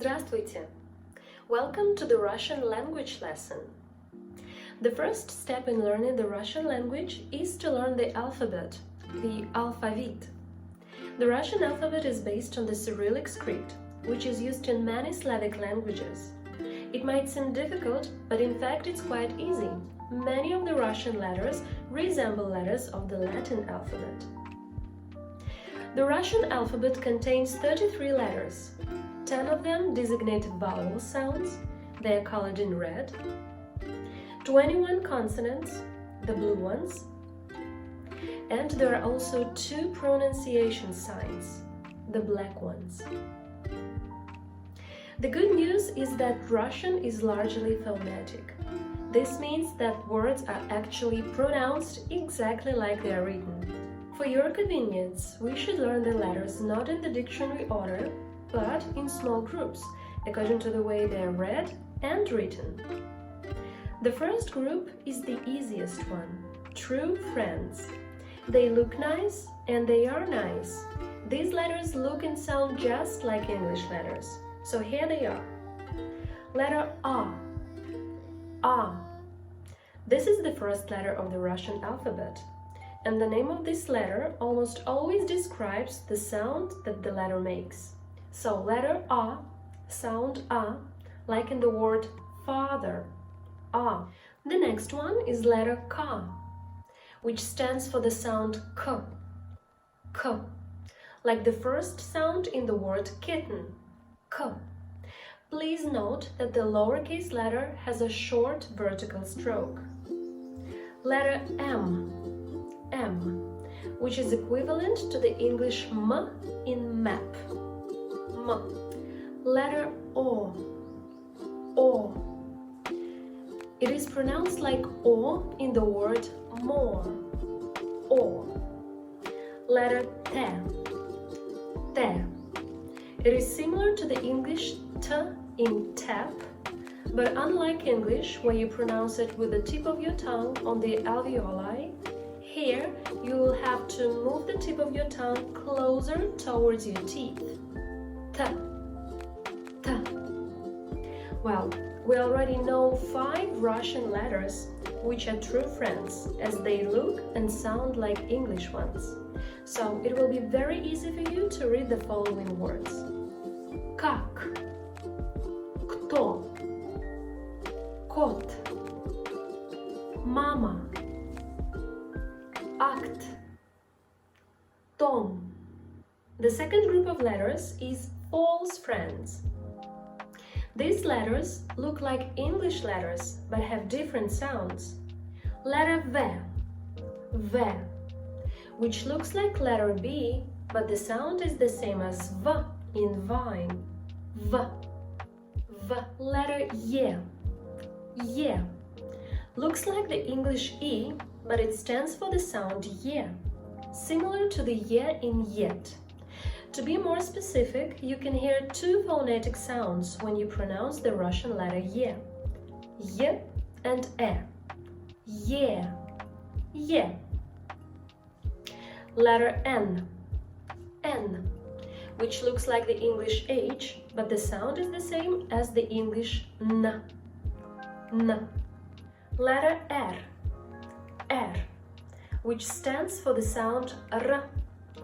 Здравствуйте! Welcome to the Russian language lesson. The first step in learning the Russian language is to learn the alphabet, the alphabet. The Russian alphabet is based on the Cyrillic script, which is used in many Slavic languages. It might seem difficult, but in fact it's quite easy. Many of the Russian letters resemble letters of the Latin alphabet. The Russian alphabet contains 33 letters. 10 of them designate vowel sounds, they are colored in red. 21 consonants, the blue ones. And there are also 2 pronunciation signs, the black ones. The good news is that Russian is largely phonetic. This means that words are actually pronounced exactly like they are written. For your convenience, we should learn the letters not in the dictionary order, but in small groups, according to the way they are read and written. The first group is the easiest one, true friends. They look nice and they are nice. These letters look and sound just like English letters, so here they are. Letter A. A. This is the first letter of the Russian alphabet, and the name of this letter almost always describes the sound that the letter makes. So letter A, sound A, like in the word father, A. The next one is letter K, which stands for the sound K, K, like the first sound in the word kitten, K. Please note that the lowercase letter has a short vertical stroke. Letter M, M, which is equivalent to the English M in map. M. Letter O, O. It is pronounced like O in the word more, O. Letter T, T. It is similar to the English T in tap, but unlike English, where you pronounce it with the tip of your tongue on the alveoli, here you will have to move the tip of your tongue closer towards your teeth. T, T. Well, we already know 5 Russian letters which are true friends, as they look and sound like English ones. So it will be very easy for you to read the following words. Как, кто, кот, мама, акт, том. The second group of letters is false friends. These letters look like English letters but have different sounds. Letter V, which looks like letter B, but the sound is the same as V in vine, V. Letter Y, looks like the English E, but it stands for the sound Y, similar to the Y in yet. To be more specific, you can hear 2 phonetic sounds when you pronounce the Russian letter Y. Y and E. Yeah, yeah. Letter N, N, which looks like the English H, but the sound is the same as the English N, N. Letter R, R, which stands for the sound R,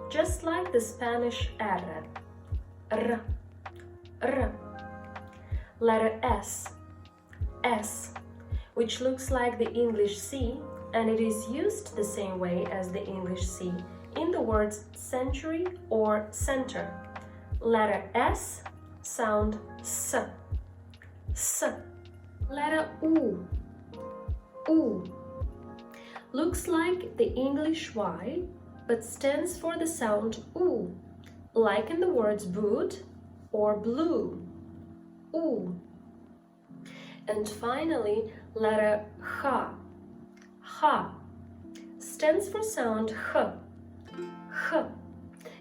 just like the Spanish R, R, R. Letter S, S, which looks like the English C, and it is used the same way as the English C in the words century or center. Letter S, sound S, S. Letter U, U, looks like the English Y, but stands for the sound U, like in the words boot or blue, U. And finally, letter H, H, stands for sound H, H.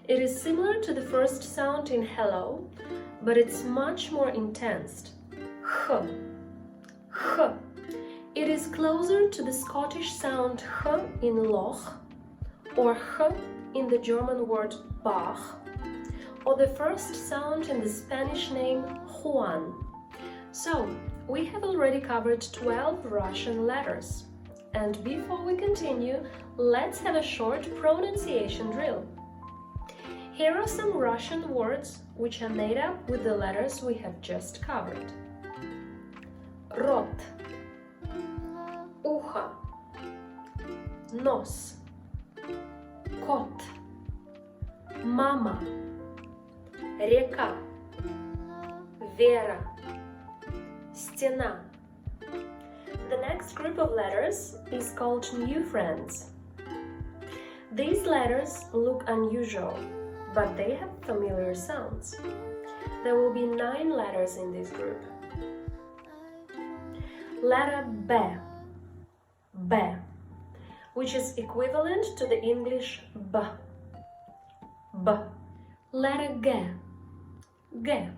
It is similar to the first sound in hello, but it's much more intense, H, H. It is closer to the Scottish sound H in loch, or H in the German word Bach, or the first sound in the Spanish name Juan. So, we have already covered 12 Russian letters. And before we continue, let's have a short pronunciation drill. Here are some Russian words which are made up with the letters we have just covered. Рот, ухо, нос, кот, мама, река, Вера, стена. The next group of letters is called New Friends. These letters look unusual, but they have familiar sounds. There will be 9 letters in this group. Letter B, B, which is equivalent to the English B, B. Letter G, G,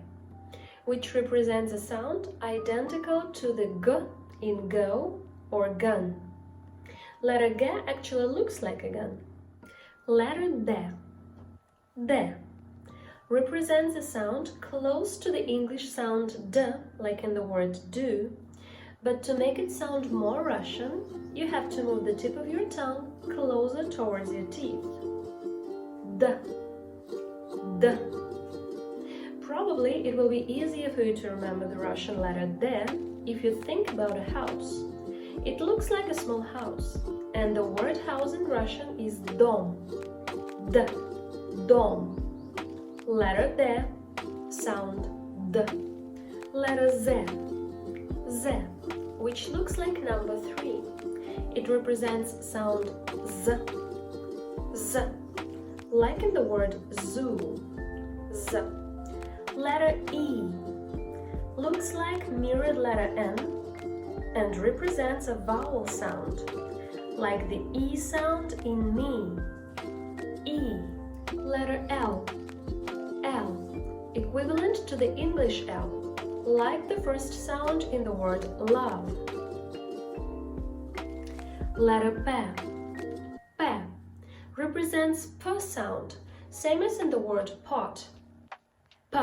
which represents a sound identical to the G in go or gun. Letter G actually looks like a gun. Letter D, D, represents a sound close to the English sound D, like in the word do, but to make it sound more Russian, you have to move the tip of your tongue closer towards your teeth. D, D. Probably it will be easier for you to remember the Russian letter D if you think about a house. It looks like a small house, and the word house in Russian is dom. D, dom. Letter D, sound D. Letter Z, Z, which looks like number 3. It represents sound Z, Z, like in the word zoo, Z. Letter E looks like mirrored letter N and represents a vowel sound, like the E sound in me, E. Letter L, L, equivalent to the English L, like the first sound in the word love. Letter P, P, represents P sound, same as in the word pot, P.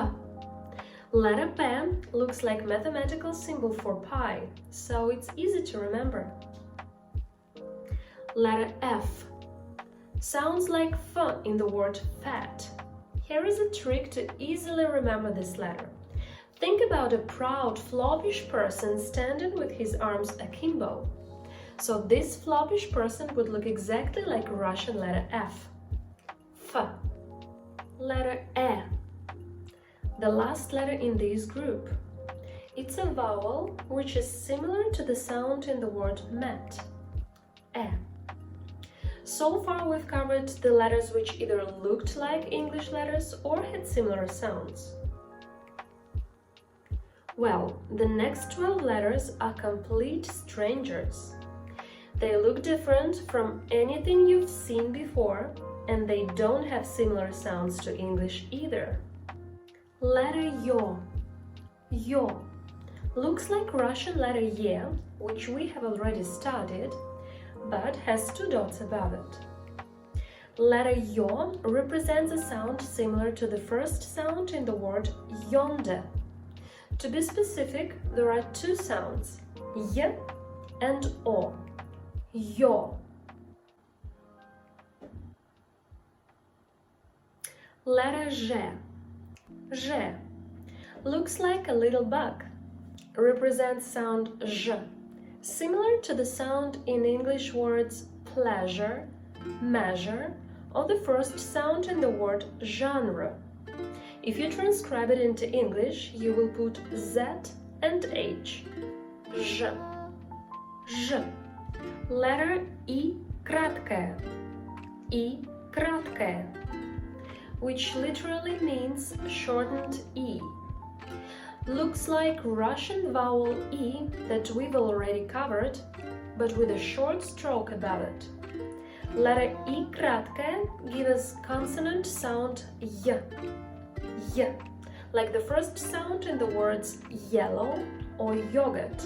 Letter P looks like mathematical symbol for pi, so it's easy to remember. Letter F sounds like F in the word fat. Here is a trick to easily remember this letter. Think about a proud, floppish person standing with his arms akimbo. So this floppish person would look exactly like a Russian letter F. F. Letter E, the last letter in this group. It's a vowel which is similar to the sound in the word mat, E. So far we've covered the letters which either looked like English letters or had similar sounds. Well, the next 12 letters are complete strangers. They look different from anything you've seen before, and they don't have similar sounds to English either. Letter Yo, Yo, looks like Russian letter Ye, which we have already studied, but has 2 dots above it. Letter Yo represents a sound similar to the first sound in the word yonder. To be specific, there are 2 sounds, Y and O. Yo. Letter Z, Z, looks like a little bug, represents sound Z, similar to the sound in English words pleasure, measure, or the first sound in the word genre. If you transcribe it into English, you will put Z and H. Z, Z. Letter I краткая, I краткая, which literally means shortened E. Looks like Russian vowel E that we've already covered, but with a short stroke above it. Letter I краткая gives us consonant sound Y, Y, like the first sound in the words yellow or yogurt.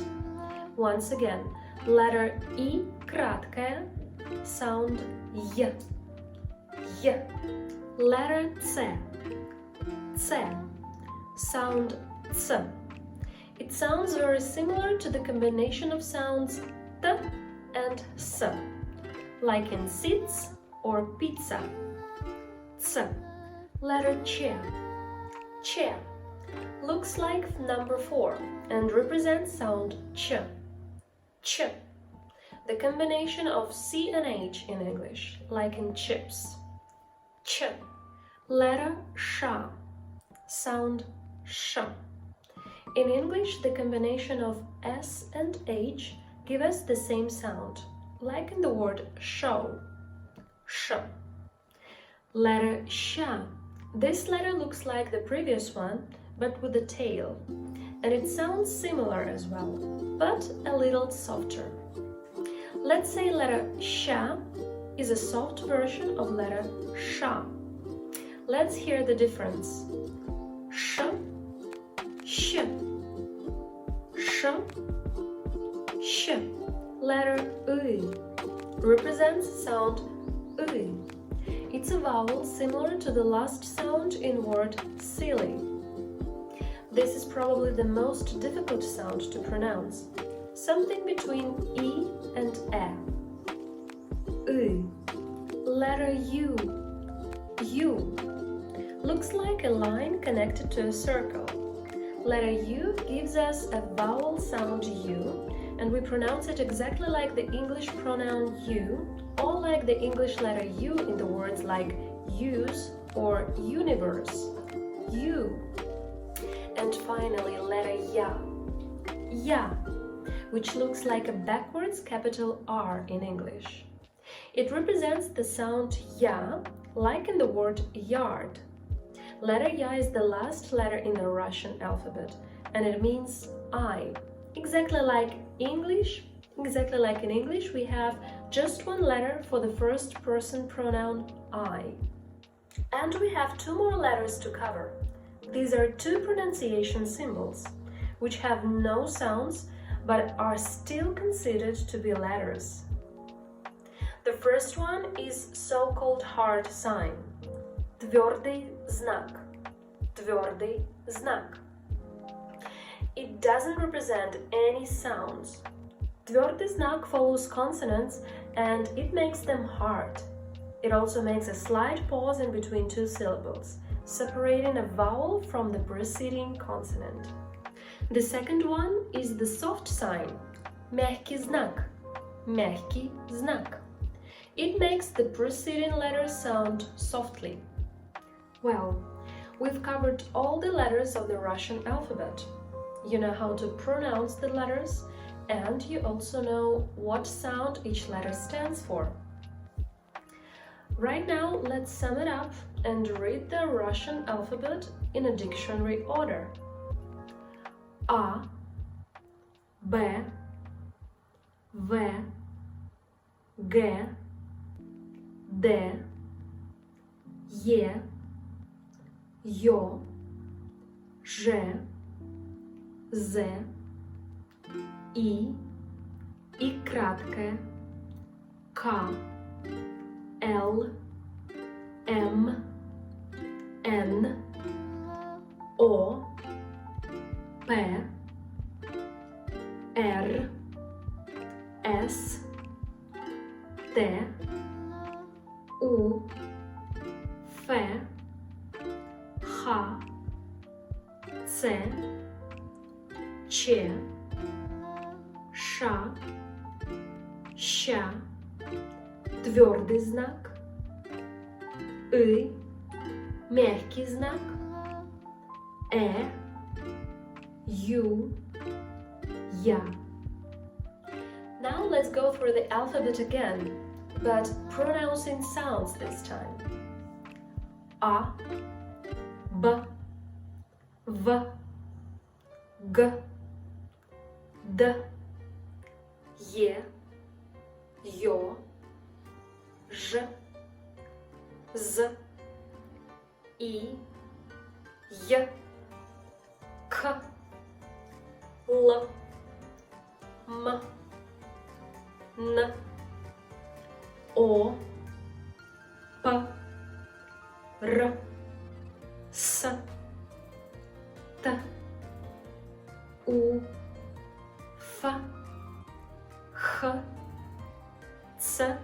Once again, letter I краткая, sound Y, Y. Letter C, C. Sound C. It sounds very similar to the combination of sounds T and S, like in seats or pizza. C. Letter Ch. Ch. Looks like number 4 and represents sound Ch. Ch. The combination of C and H in English, like in chips. Ch. Letter Sh. Sound Sh. In English, the combination of S and H give us the same sound, like in the word show. Sh. Letter Sh. This letter looks like the previous one, but with a tail, and it sounds similar as well, but a little softer. Let's say letter Sh is a soft version of letter Sh. Let's hear the difference. Sh, sh, sh, sh. Letter U represents sound U. It's a vowel similar to the last sound in word silly. This is probably the most difficult sound to pronounce, something between E and E. U. Letter U. U. Looks like a line connected to a circle. Letter U gives us a vowel sound U, and we pronounce it exactly like the English pronoun you, or like the English letter U in the words like use or universe. U. And finally, letter Ya. Ya, which looks like a backwards capital R in English. It represents the sound Ya, like in the word yard. Letter Ya is the last letter in the Russian alphabet, and it means I. Exactly like in English, we have just one letter for the first person pronoun I. And we have 2 more letters to cover. These are 2 pronunciation symbols, which have no sounds but are still considered to be letters. The first one is so-called hard sign. Твердый знак. Твердый знак. It doesn't represent any sounds. Твердый знак follows consonants and it makes them hard. It also makes a slight pause in between 2 syllables, separating a vowel from the preceding consonant. The second one is the soft sign. Мягкий знак. Мягкий знак. It makes the preceding letter sound softly. Well, we've covered all the letters of the Russian alphabet. You know how to pronounce the letters, and you also know what sound each letter stands for. Right now, let's sum it up and read the Russian alphabet in a dictionary order. A, B, V, G, D, Е, Ё, Ж, Z, I краткое, К, L, M, N, O, P, R, S, T, U, F, H, C, Ч, Ш, Щ, твердый знак, мягкий знак, Ю, Я. Now let's go through the alphabet again, but pronouncing sounds this time. A, B, V, G, D, Е, Ё, Ж, З, И, Й, К, Л, М, Н, О, П, Р, С, У, Ф, Х, Ц,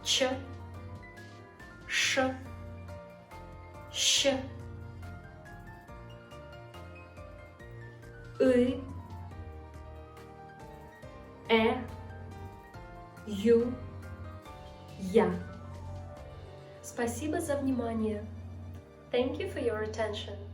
Ч, Ш, Щ, И, Ю, Я. Спасибо за внимание. Thank you for your attention.